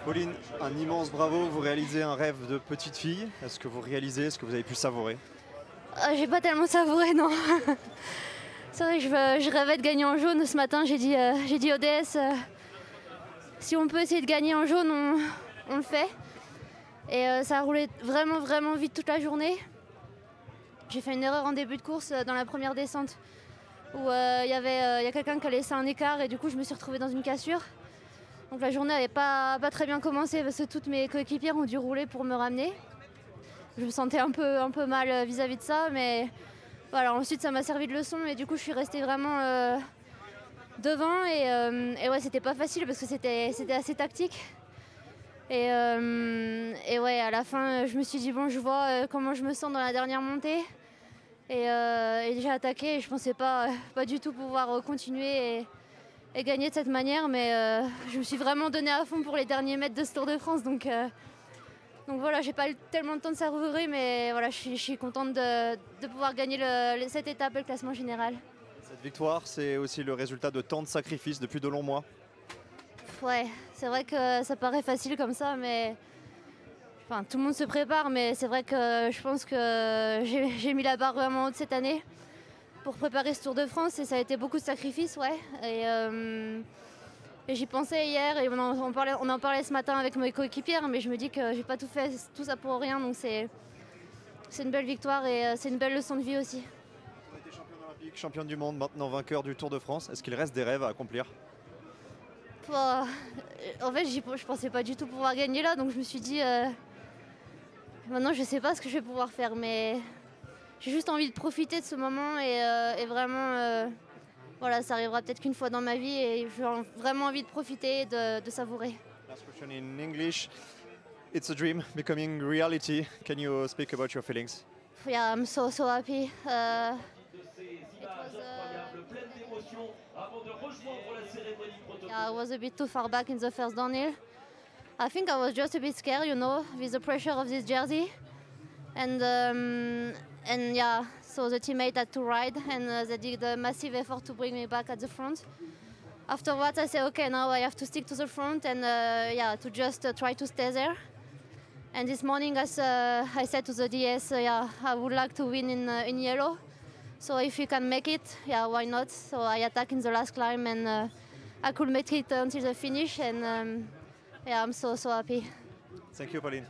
Pauline, un immense bravo, vous réalisez un rêve de petite fille. Est-ce que vous réalisez, est-ce que vous avez pu savourer? J'ai pas tellement savouré, non. C'est vrai que je rêvais de gagner en jaune ce matin. J'ai dit au DS, si on peut essayer de gagner en jaune, on le fait. Et ça a roulé vraiment, vraiment vite toute la journée. J'ai fait une erreur en début de course dans la première descente où il y a quelqu'un qui a laissé un écart et du coup je me suis retrouvée dans une cassure. Donc la journée n'avait pas très bien commencé parce que toutes mes coéquipières ont dû rouler pour me ramener. Je me sentais un peu mal vis-à-vis de ça, mais voilà, ensuite ça m'a servi de leçon et du coup je suis restée vraiment devant et ouais, c'était pas facile parce que c'était assez tactique. Et ouais, à la fin je me suis dit bon, je vois comment je me sens dans la dernière montée et j'ai attaqué et je pensais pas du tout pouvoir continuer et gagner de cette manière, mais je me suis vraiment donnée à fond pour les derniers mètres de ce Tour de France, donc voilà, j'ai pas eu tellement de temps de savourer, mais voilà, je suis contente de pouvoir gagner cette étape et le classement général. Cette victoire, c'est aussi le résultat de tant de sacrifices depuis de longs mois. Ouais, c'est vrai que ça paraît facile comme ça, mais enfin, tout le monde se prépare, mais c'est vrai que je pense que j'ai mis la barre vraiment haute cette année pour préparer ce Tour de France et ça a été beaucoup de sacrifices, ouais. Et j'y pensais hier et on en parlait ce matin avec mes coéquipières, mais je me dis que j'ai pas tout fait tout ça pour rien, donc c'est une belle victoire et c'est une belle leçon de vie aussi. Vous avez été championne olympique, championne du monde, maintenant vainqueur du Tour de France. Est-ce qu'il reste des rêves à accomplir? En fait, je pensais pas du tout pouvoir gagner là, donc je me suis dit maintenant je sais pas ce que je vais pouvoir faire, mais j'ai juste envie de profiter de ce moment et vraiment voilà, ça arrivera peut-être qu'une fois dans ma vie et j'ai vraiment envie de profiter et de savourer. Last question in English. It's a dream becoming reality. Can you speak about your feelings? Yeah, I'm so happy. I was a bit too far back in the first downhill. I think I was just a bit scared, you know, with the pressure of this jersey. And yeah, so the teammate had to ride and they did a massive effort to bring me back at the front. Afterwards, I said, okay, now I have to stick to the front and yeah, to just try to stay there. And this morning, as I said to the DS, yeah, I would like to win in yellow. So if you can make it, yeah, why not? So I attacked in the last climb and I could make it until the finish. And yeah, I'm so happy. Thank you, Pauline.